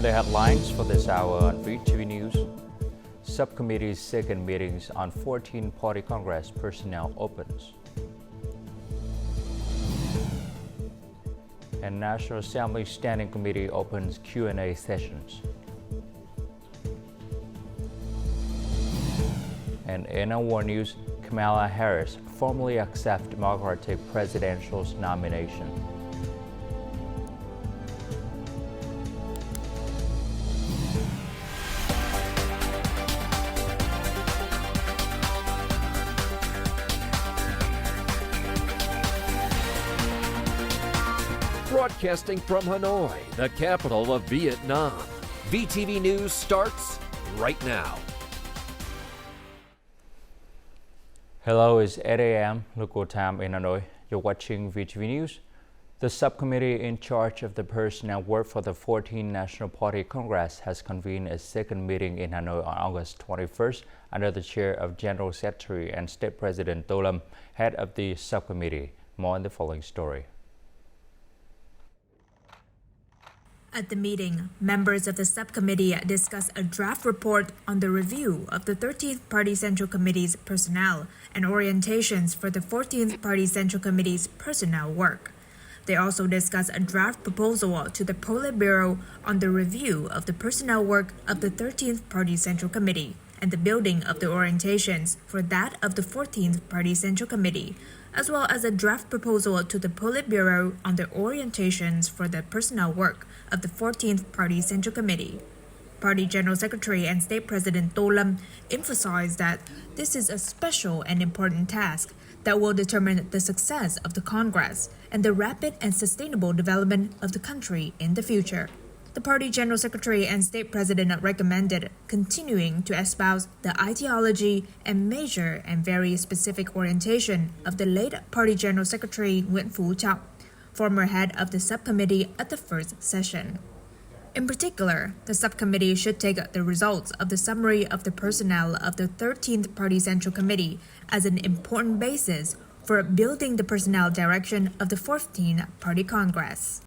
the headlines for this hour on VTV News. Subcommittee's second meetings on 14th Party Congress personnel opens. And National Assembly Standing Committee opens Q&A sessions. And in our world news, Kamala Harris formally accepts Democratic presidential nomination. Broadcasting from Hanoi, the capital of Vietnam. VTV News starts right now. Hello, it's 8 a.m. local time in Hanoi. You're watching VTV News. The subcommittee in charge of the personnel work for the 14th National Party Congress has convened a second meeting in Hanoi on August 21st under the chair of General Secretary and State President To Lâm, head of the subcommittee. More in the following story. At the meeting, members of the subcommittee discussed a draft report on the review of the 13th Party Central Committee's personnel and orientations for the 14th Party Central Committee's personnel work. They also discussed a draft proposal to the Politburo on the review of the personnel work of the 13th Party Central Committee and the building of the orientations for that of the 14th Party Central Committee, as well as a draft proposal to the Politburo on the orientations for the personnel work of the 14th Party Central Committee. Party General Secretary and State President To Lâm emphasized that this is a special and important task that will determine the success of the Congress and the rapid and sustainable development of the country in the future. The Party General Secretary and State President recommended continuing to espouse the ideology and measure and very specific orientation of the late Party General Secretary Nguyễn Phú Trọng, former head of the subcommittee at the first session. In particular, the subcommittee should take the results of the summary of the personnel of the 13th Party Central Committee as an important basis for building the personnel direction of the 14th Party Congress.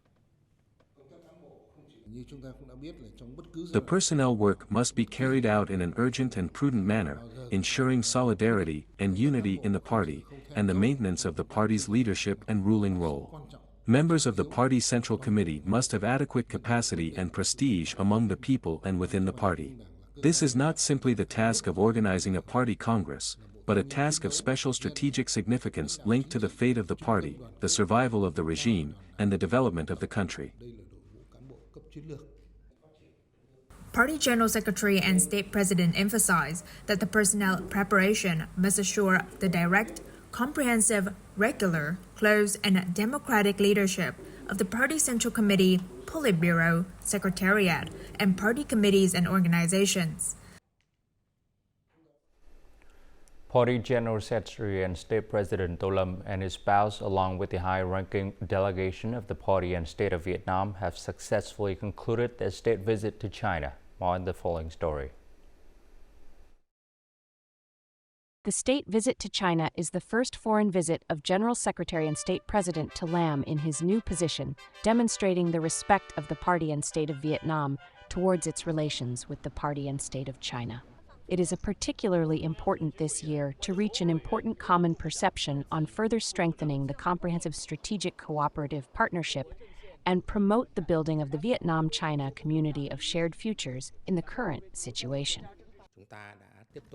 The personnel work must be carried out in an urgent and prudent manner, ensuring solidarity and unity in the party, and the maintenance of the party's leadership and ruling role. Members of the Party Central Committee must have adequate capacity and prestige among the people and within the party. This is not simply the task of organizing a party congress, but a task of special strategic significance linked to the fate of the party, the survival of the regime, and the development of the country. Party General Secretary and State President emphasized that the personnel preparation must assure the direct, comprehensive, regular, close, and democratic leadership of the Party Central Committee, Politburo, Secretariat, and party committees and organizations. Party General Secretary and State President To Lâm and his spouse, along with the high-ranking delegation of the party and state of Vietnam, have successfully concluded their state visit to China. More in the following story. The state visit to China is the first foreign visit of General Secretary and State President To Lâm in his new position, demonstrating the respect of the party and state of Vietnam towards its relations with the party and state of China. It is particularly important this year to reach an important common perception on further strengthening the comprehensive strategic cooperative partnership and promote the building of the Vietnam-China community of shared futures in the current situation.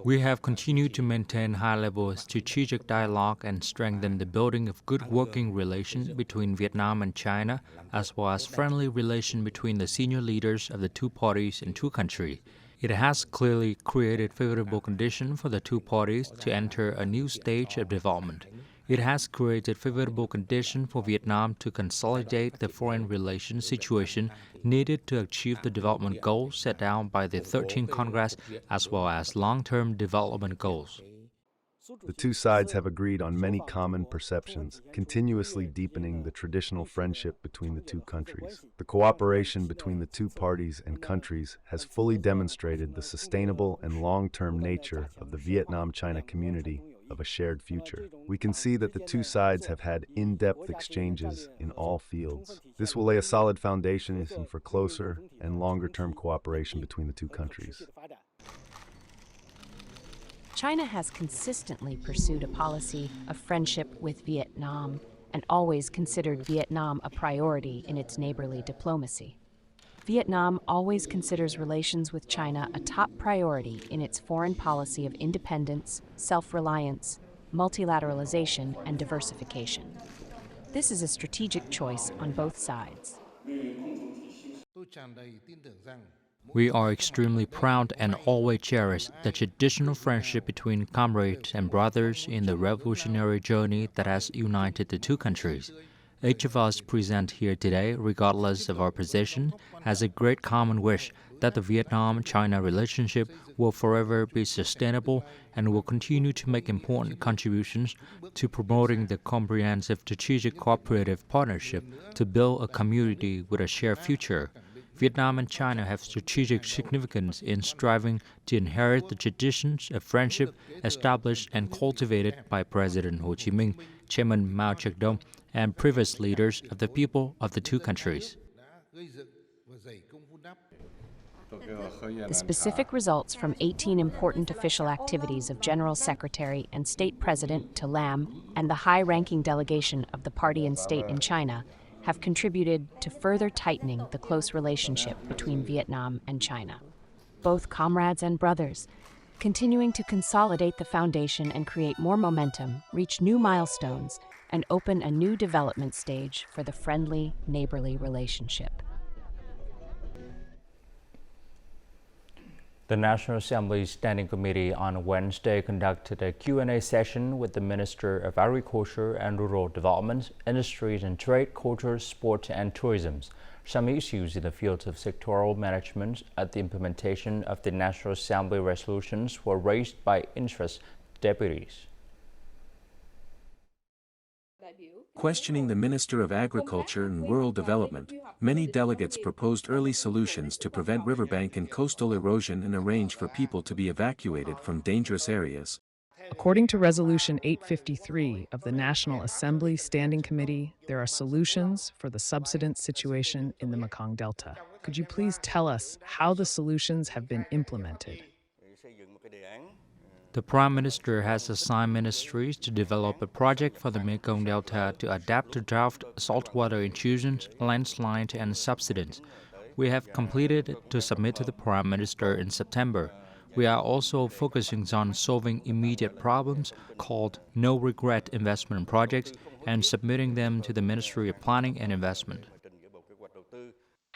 We have continued to maintain high-level strategic dialogue and strengthen the building of good working relations between Vietnam and China, as well as friendly relations between the senior leaders of the two parties and two countries. It has clearly created favorable conditions for the two parties to enter a new stage of development. It has created favorable conditions for Vietnam to consolidate the foreign relations situation needed to achieve the development goals set down by the 13th Congress, as well as long-term development goals. The two sides have agreed on many common perceptions, continuously deepening the traditional friendship between the two countries. The cooperation between the two parties and countries has fully demonstrated the sustainable and long-term nature of the Vietnam-China community of a shared future. We can see that the two sides have had in-depth exchanges in all fields. This will lay a solid foundation for closer and longer-term cooperation between the two countries. China has consistently pursued a policy of friendship with Vietnam and always considered Vietnam a priority in its neighborly diplomacy. Vietnam always considers relations with China a top priority in its foreign policy of independence, self-reliance, multilateralization, and diversification. This is a strategic choice on both sides. We are extremely proud and always cherish the traditional friendship between comrades and brothers in the revolutionary journey that has united the two countries. Each of us present here today, regardless of our position, has a great common wish that the Vietnam-China relationship will forever be sustainable and will continue to make important contributions to promoting the comprehensive strategic cooperative partnership to build a community with a shared future. Vietnam and China have strategic significance in striving to inherit the traditions of friendship established and cultivated by President Ho Chi Minh, Chairman Mao Zedong, and previous leaders of the people of the two countries. The specific results from 18 important official activities of General Secretary and State President to Lam and the high-ranking delegation of the party and state in China have contributed to further tightening the close relationship between Vietnam and China. Both comrades and brothers, continuing to consolidate the foundation and create more momentum, reach new milestones, and open a new development stage for the friendly, neighborly relationship. The National Assembly Standing Committee on Wednesday conducted a Q&A session with the Minister of Agriculture and Rural Development, Industries and Trade, Culture, Sport and Tourism. Some issues in the fields of sectoral management at the implementation of the National Assembly resolutions were raised by interest deputies. Questioning the Minister of Agriculture and Rural Development, many delegates proposed early solutions to prevent riverbank and coastal erosion and arrange for people to be evacuated from dangerous areas. According to Resolution 853 of the National Assembly Standing Committee, there are solutions for the subsidence situation in the Mekong Delta. Could you please tell us how the solutions have been implemented? The Prime Minister has assigned ministries to develop a project for the Mekong Delta to adapt to drought, saltwater intrusions, landslide, and subsidence. We have completed it to submit to the Prime Minister in September. We are also focusing on solving immediate problems called no-regret investment projects and submitting them to the Ministry of Planning and Investment.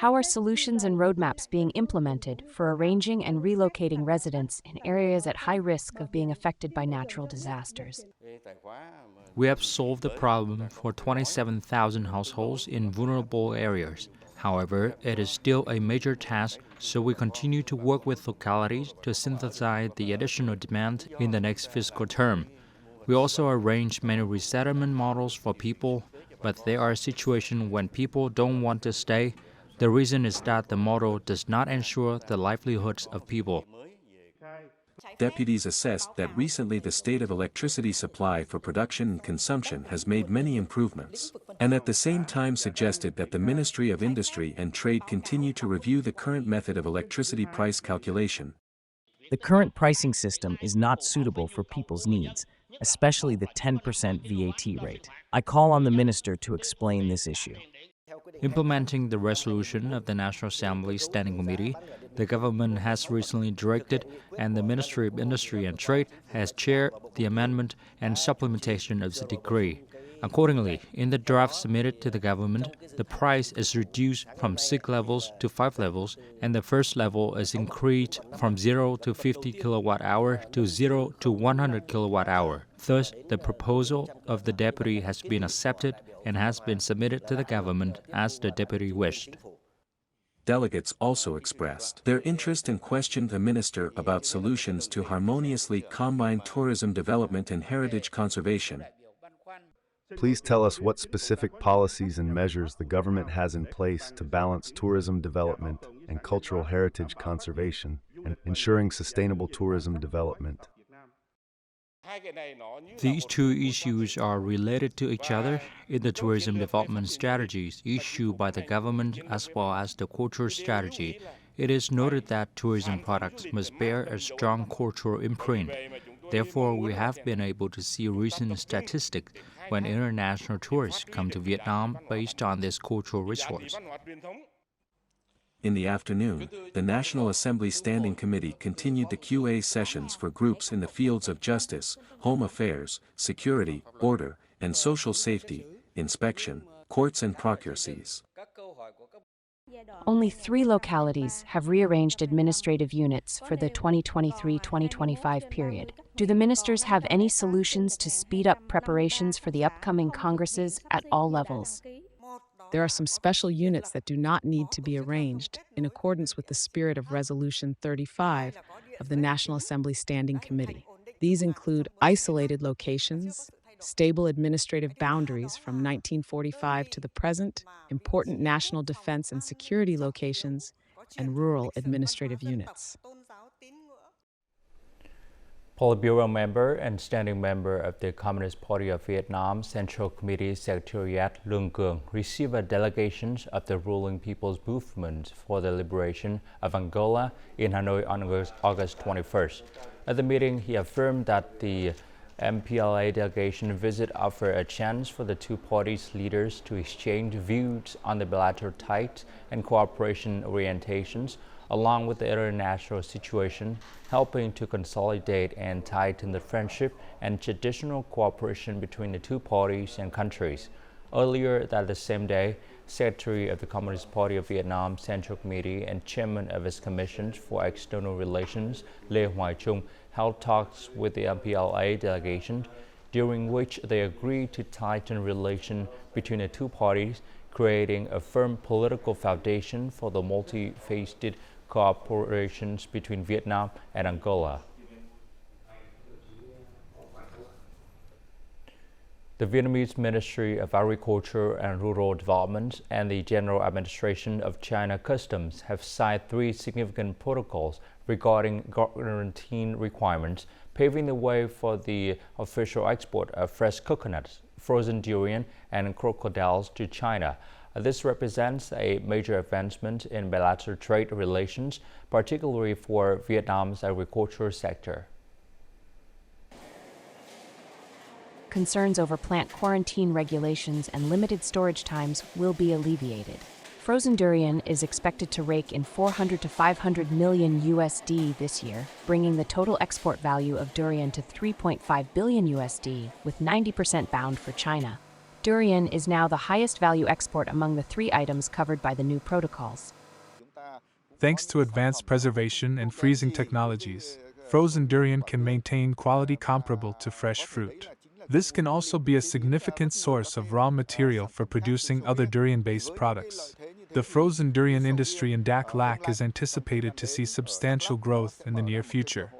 How are solutions and roadmaps being implemented for arranging and relocating residents in areas at high risk of being affected by natural disasters? We have solved the problem for 27,000 households in vulnerable areas. However, it is still a major task, so we continue to work with localities to synthesize the additional demand in the next fiscal term. We also arrange many resettlement models for people, but there are situations when people don't want to stay. The reason is that the model does not ensure the livelihoods of people. Deputies assessed that recently the state of electricity supply for production and consumption has made many improvements, and at the same time suggested that the Ministry of Industry and Trade continue to review the current method of electricity price calculation. The current pricing system is not suitable for people's needs, especially the 10% VAT rate. I call on the Minister to explain this issue. Implementing the resolution of the National Assembly Standing Committee, the government has recently directed and the Ministry of Industry and Trade has chaired the amendment and supplementation of the decree. Accordingly, in the draft submitted to the government, the price is reduced from 6 levels to 5 levels, and the first level is increased from 0 to 50 kilowatt-hour to 0 to 100 kilowatt-hour. Thus, the proposal of the deputy has been accepted and has been submitted to the government as the deputy wished. Delegates also expressed their interest and questioned the minister about solutions to harmoniously combine tourism development and heritage conservation. Please tell us what specific policies and measures the government has in place to balance tourism development and cultural heritage conservation and ensuring sustainable tourism development. These two issues are related to each other in the tourism development strategies issued by the government as well as the cultural strategy. It is noted that tourism products must bear a strong cultural imprint. Therefore, we have been able to see recent statistics when international tourists come to Vietnam based on this cultural resource. In the afternoon, the National Assembly Standing Committee continued the QA sessions for groups in the fields of justice, home affairs, security, order, and social safety, inspection, courts and procuracies. Only 3 localities have rearranged administrative units for the 2023-2025 period. Do the ministers have any solutions to speed up preparations for the upcoming congresses at all levels? There are some special units that do not need to be arranged in accordance with the spirit of Resolution 35 of the National Assembly Standing Committee. These include isolated locations, stable administrative boundaries from 1945 to the present, important national defense and security locations, and rural administrative units. Politburo member and standing member of the Communist Party of Vietnam Central Committee Secretariat Luong Dinh received a delegation of the ruling People's Movement for the Liberation of Angola in Hanoi on August 21st. At the meeting, he affirmed that the MPLA delegation visit offered a chance for the two parties' leaders to exchange views on the bilateral ties and cooperation orientations, along with the international situation, helping to consolidate and tighten the friendship and traditional cooperation between the two parties and countries. Earlier that the same day, Secretary of the Communist Party of Vietnam Central Committee and Chairman of its Commission for External Relations, Lê Hoài Trung, held talks with the MPLA delegation, during which they agreed to tighten relations between the two parties, creating a firm political foundation for the multifaceted cooperations between Vietnam and Angola. The Vietnamese Ministry of Agriculture and Rural Development and the General Administration of China Customs have signed 3 significant protocols regarding quarantine requirements, paving the way for the official export of fresh coconuts, frozen durian, and crocodiles to China. This represents a major advancement in bilateral trade relations, particularly for Vietnam's agricultural sector. Concerns over plant quarantine regulations and limited storage times will be alleviated. Frozen durian is expected to rake in 400 to 500 million USD this year, bringing the total export value of durian to 3.5 billion USD, with 90% bound for China. Durian is now the highest value export among the 3 items covered by the new protocols. Thanks to advanced preservation and freezing technologies, frozen durian can maintain quality comparable to fresh fruit. This can also be a significant source of raw material for producing other durian-based products. The frozen durian industry in Dak Lak is anticipated to see substantial growth in the near future.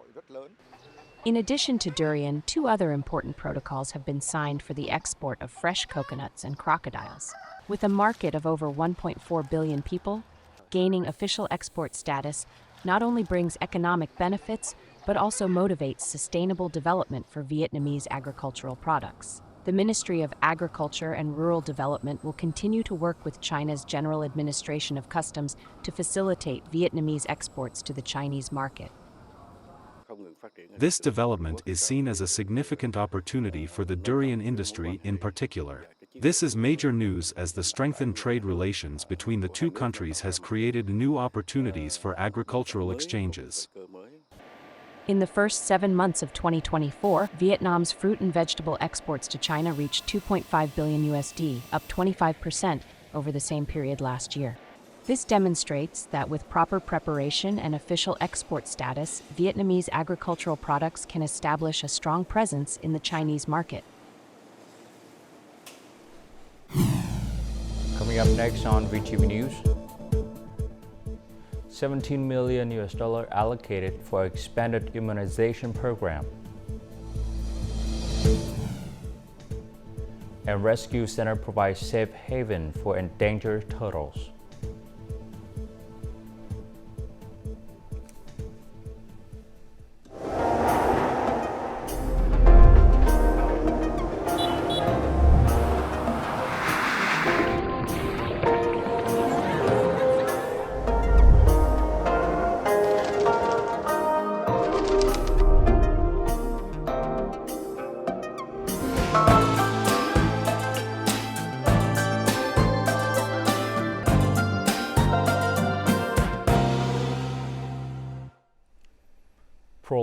In addition to durian, 2 other important protocols have been signed for the export of fresh coconuts and crocodiles. With a market of over 1.4 billion people, gaining official export status not only brings economic benefits, but also motivates sustainable development for Vietnamese agricultural products. The Ministry of Agriculture and Rural Development will continue to work with China's General Administration of Customs to facilitate Vietnamese exports to the Chinese market. This development is seen as a significant opportunity for the durian industry in particular. This is major news as the strengthened trade relations between the two countries has created new opportunities for agricultural exchanges. In the first 7 months of 2024, Vietnam's fruit and vegetable exports to China reached 2.5 billion USD, up 25% over the same period last year. This demonstrates that with proper preparation and official export status, Vietnamese agricultural products can establish a strong presence in the Chinese market. Coming up next on VTV News, $17 million allocated for expanded humanization program. And rescue center provides safe haven for endangered turtles.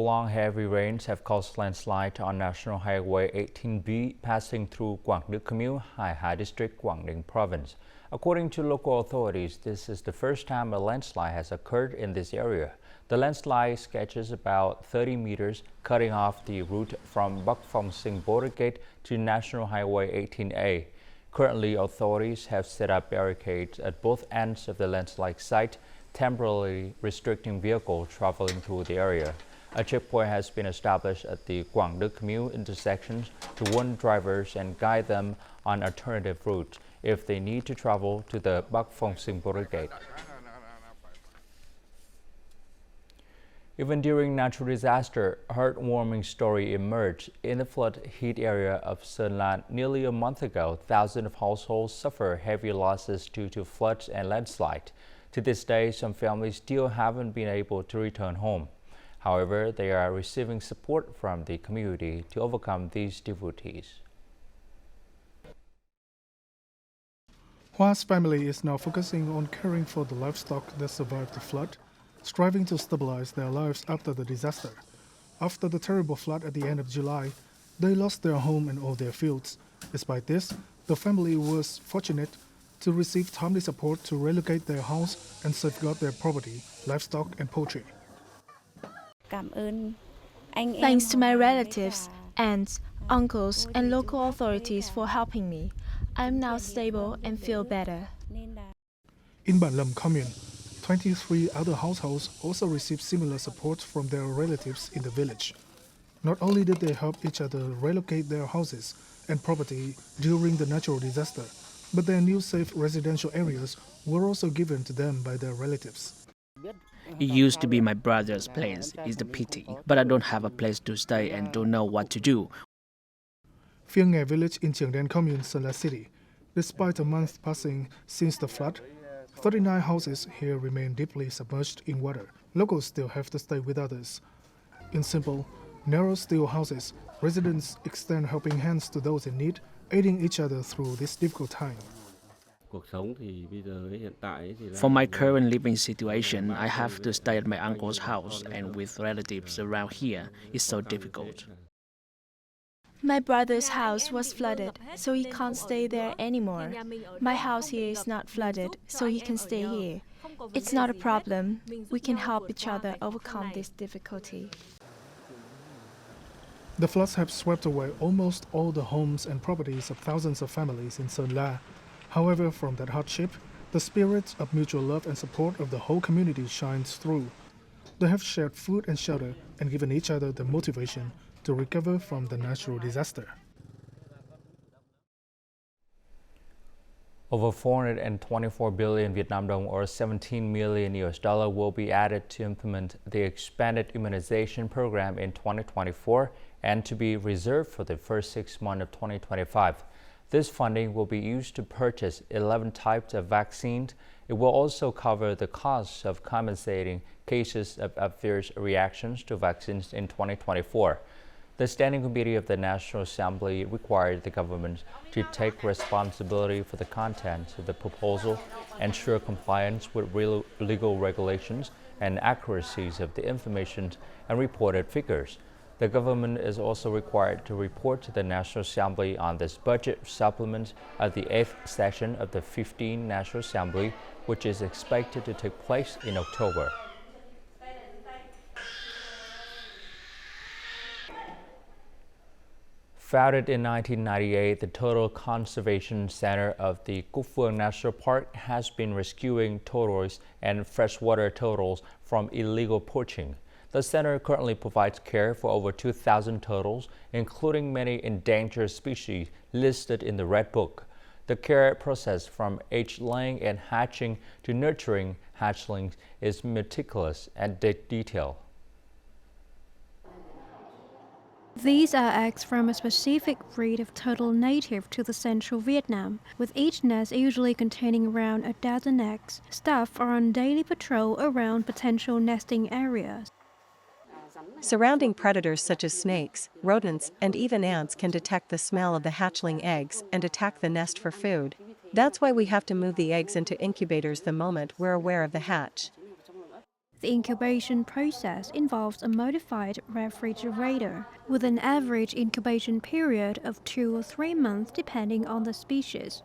Prolonged heavy rains have caused landslide on National Highway 18B passing through Quảng Đức Commune, Hai Hai District, Quảng Ninh Province. According to local authorities, this is the first time a landslide has occurred in this area. The landslide sketches about 30 meters, cutting off the route from Bắc Phong Sinh border gate to National Highway 18A. Currently, authorities have set up barricades at both ends of the landslide site, temporarily restricting vehicles traveling through the area. A checkpoint has been established at the Quảng Đức Commune intersections to warn drivers and guide them on alternative routes if they need to travel to the Bắc Phong Sinh border gate. Even during natural disaster, a heartwarming story emerged. In the flood-hit area of Sunan nearly a month ago, thousands of households suffer heavy losses due to floods and landslide. To this day, some families still haven't been able to return home. However, they are receiving support from the community to overcome these difficulties. Hua's family is now focusing on caring for the livestock that survived the flood, striving to stabilize their lives after the disaster. After the terrible flood at the end of July, they lost their home and all their fields. Despite this, the family was fortunate to receive timely support to relocate their house and safeguard their property, livestock and poultry. Thanks to my relatives, aunts, uncles and local authorities for helping me. I am now stable and feel better. In Bản Lâm commune, 23 other households also received similar support from their relatives in the village. Not only did they help each other relocate their houses and property during the natural disaster, but their new safe residential areas were also given to them by their relatives. It used to be my brother's place. It's the pity, but I don't have a place to stay and don't know what to do. Phie village in Chiang Đen commune, Sơn La City. Despite a month passing since the flood, 39 houses here remain deeply submerged in water. Locals still have to stay with others. In simple, narrow steel houses, residents extend helping hands to those in need, aiding each other through this difficult time. For my current living situation, I have to stay at my uncle's house, and with relatives around here, it's so difficult. My brother's house was flooded, so he can't stay there anymore. My house here is not flooded, so he can stay here. It's not a problem. We can help each other overcome this difficulty. The floods have swept away almost all the homes and properties of thousands of families in Sơn La. However, from that hardship, the spirit of mutual love and support of the whole community shines through. They have shared food and shelter and given each other the motivation to recover from the natural disaster. Over 424 billion Vietnam dong or 17 million US dollar will be added to implement the expanded immunization program in 2024 and to be reserved for the first 6 months of 2025. This funding will be used to purchase 11 types of vaccines. It will also cover the costs of compensating cases of adverse reactions to vaccines in 2024. The Standing Committee of the National Assembly required the government to take responsibility for the contents of the proposal, ensure compliance with legal regulations and accuracies of the information and reported figures. The government is also required to report to the National Assembly on this budget supplement at the 8th session of the 15th National Assembly, which is expected to take place in October. Founded in 1998, the Total Conservation Center of the Cúc Phương National Park has been rescuing tortoise and freshwater turtles from illegal poaching. The center currently provides care for over 2,000 turtles, including many endangered species listed in the Red Book. The care process from egg-laying and hatching to nurturing hatchlings is meticulous and detailed. These are eggs from a specific breed of turtle native to the central Vietnam, with each nest usually containing around a dozen eggs. Staff are on daily patrol around potential nesting areas. Surrounding predators such as snakes, rodents, and even ants can detect the smell of the hatchling eggs and attack the nest for food. That's why we have to move the eggs into incubators the moment we're aware of the hatch. The incubation process involves a modified refrigerator, with an average incubation period of 2 or 3 months depending on the species.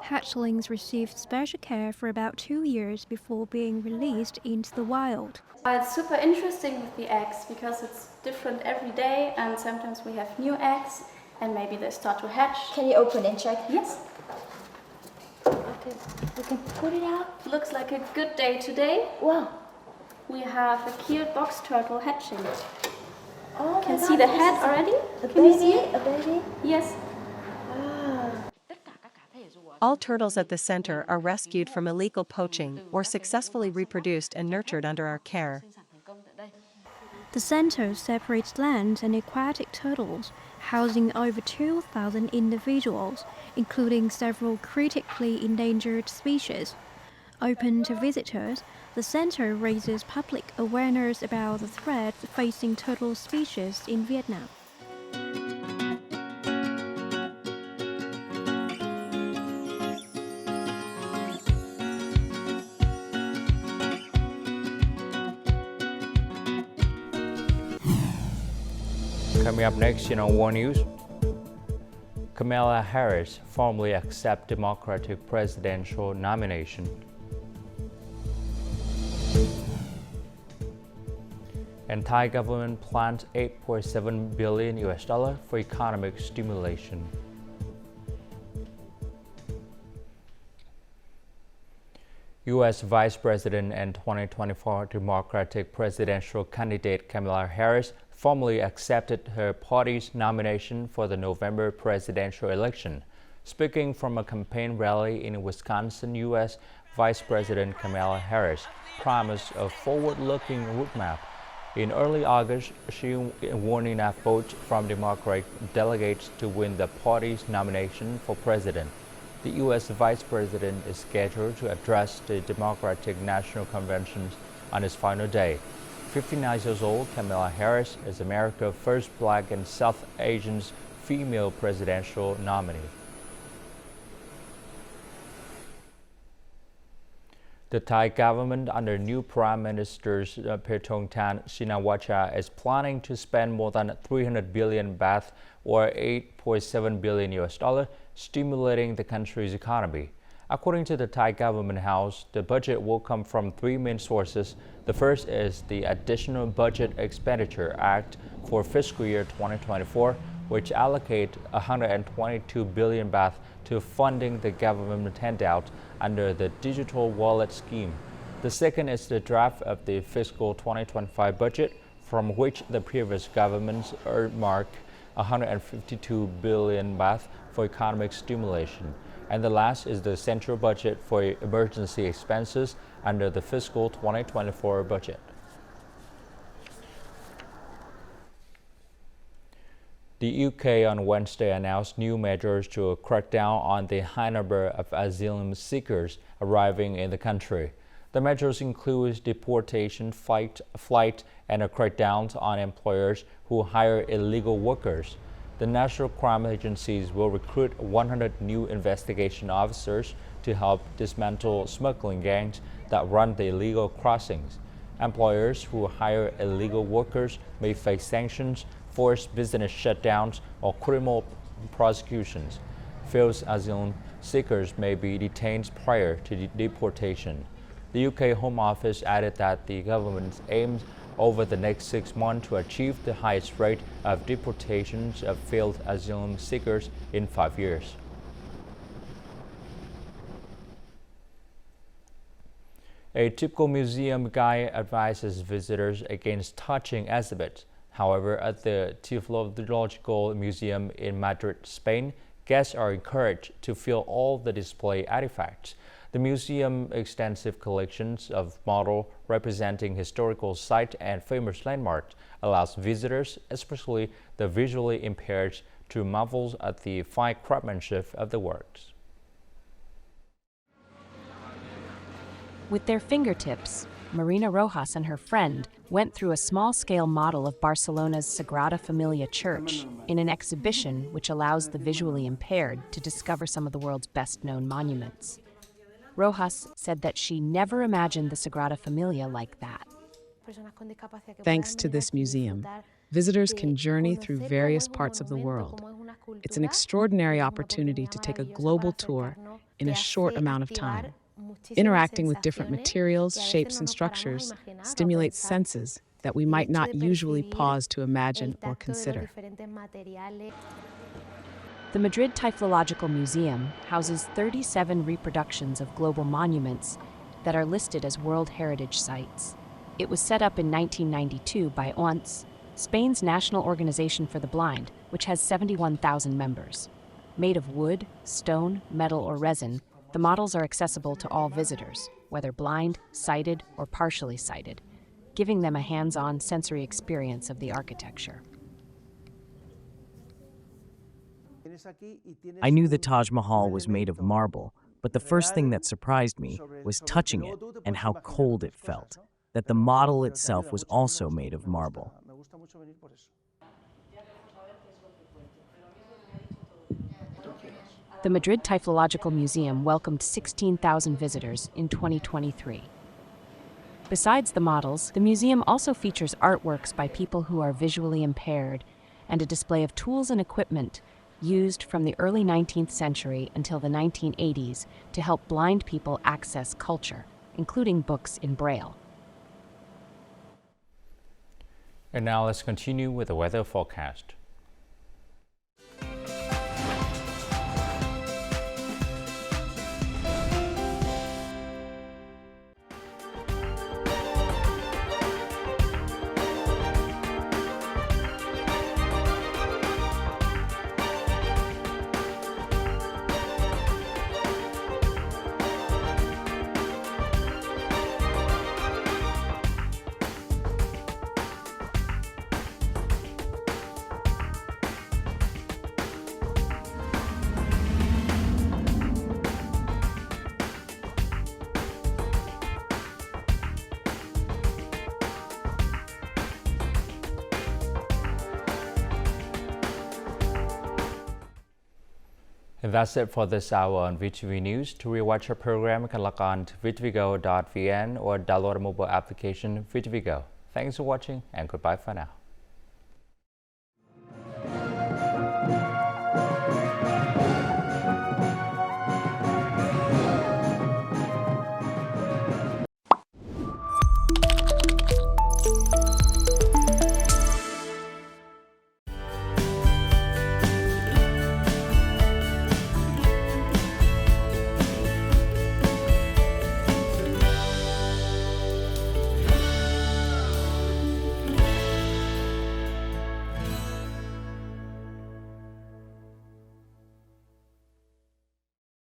Hatchlings receive special care for about 2 years before being released into the wild. It's super interesting with the eggs because it's different every day, and sometimes we have new eggs and maybe they start to hatch. Can you open and check? Yes. Okay, we can put it out. Looks like a good day today. Wow. We have a cute box turtle hatching. Oh, can see the head already? A Can you baby? see it? A baby? Yes. All turtles at the center are rescued from illegal poaching or successfully reproduced and nurtured under our care. The center separates land and aquatic turtles, housing over 2,000 individuals, including several critically endangered species. Open to visitors, the center raises public awareness about the threats facing turtle species in Vietnam. Coming up next in our War News, Kamala Harris formally accepts Democratic presidential nomination. And Thai government plans $8.7 billion for economic stimulation. U.S. Vice President and 2024 Democratic presidential candidate Kamala Harris formally accepted her party's nomination for the November presidential election. Speaking from a campaign rally in Wisconsin, U.S. Vice President Kamala Harris promised a forward-looking roadmap. In early August, she won enough votes from Democratic delegates to win the party's nomination for president. The U.S. Vice President is scheduled to address the Democratic National Convention on its final day. 59 years old, Kamala Harris is America's first Black and South Asian female presidential nominee. The Thai government under new Prime Minister Paetongtarn Shinawatra is planning to spend more than 300 billion baht or $8.7 billion stimulating the country's economy. According to the Thai government house, the budget will come from three main sources. The first is the Additional Budget Expenditure Act for fiscal year 2024, which allocate 122 billion baht to funding the government handout under the digital wallet scheme. The second is the draft of the fiscal 2025 budget, from which the previous governments earmarked 152 billion baht for economic stimulation. And the last is the central budget for emergency expenses under the fiscal 2024 budget. The UK on Wednesday announced new measures to crack down on the high number of asylum seekers arriving in the country. The measures include deportation, flight, and a crackdown on employers who hire illegal workers. The national crime agencies will recruit 100 new investigation officers to help dismantle smuggling gangs that run the illegal crossings. Employers who hire illegal workers may face sanctions, forced business shutdowns, or criminal prosecutions. Failed asylum seekers may be detained prior to deportation. The UK Home Office added that the government aims over the next 6 months to achieve the highest rate of deportations of failed asylum seekers in 5 years. A typical museum guide advises visitors against touching exhibits. However, at the Typological Museum in Madrid, Spain, guests are encouraged to feel all the display artifacts. The museum's extensive collections of models representing historical sites and famous landmarks allows visitors, especially the visually impaired, to marvel at the fine craftsmanship of the works. With their fingertips, Marina Rojas and her friend went through a small-scale model of Barcelona's Sagrada Familia Church in an exhibition which allows the visually impaired to discover some of the world's best-known monuments. Rojas said that she never imagined the Sagrada Familia like that. Thanks to this museum, visitors can journey through various parts of the world. It's an extraordinary opportunity to take a global tour in a short amount of time. Interacting with different materials, shapes, and structures stimulates senses that we might not usually pause to imagine or consider. The Madrid Typological Museum houses 37 reproductions of global monuments that are listed as World Heritage Sites. It was set up in 1992 by ONCE, Spain's national organization for the blind, which has 71,000 members. Made of wood, stone, metal, or resin, the models are accessible to all visitors, whether blind, sighted, or partially sighted, giving them a hands-on sensory experience of the architecture. I knew the Taj Mahal was made of marble, but the first thing that surprised me was touching it and how cold it felt, that the model itself was also made of marble. The Madrid Typological Museum welcomed 16,000 visitors in 2023. Besides the models, the museum also features artworks by people who are visually impaired and a display of tools and equipment used from the early 19th century until the 1980s to help blind people access culture, including books in Braille. And now let's continue with the weather forecast. And that's it for this hour on VTV News. To rewatch our program, you can log on to vtvgo.vn or download a mobile application VTVgo. Thanks for watching and goodbye for now.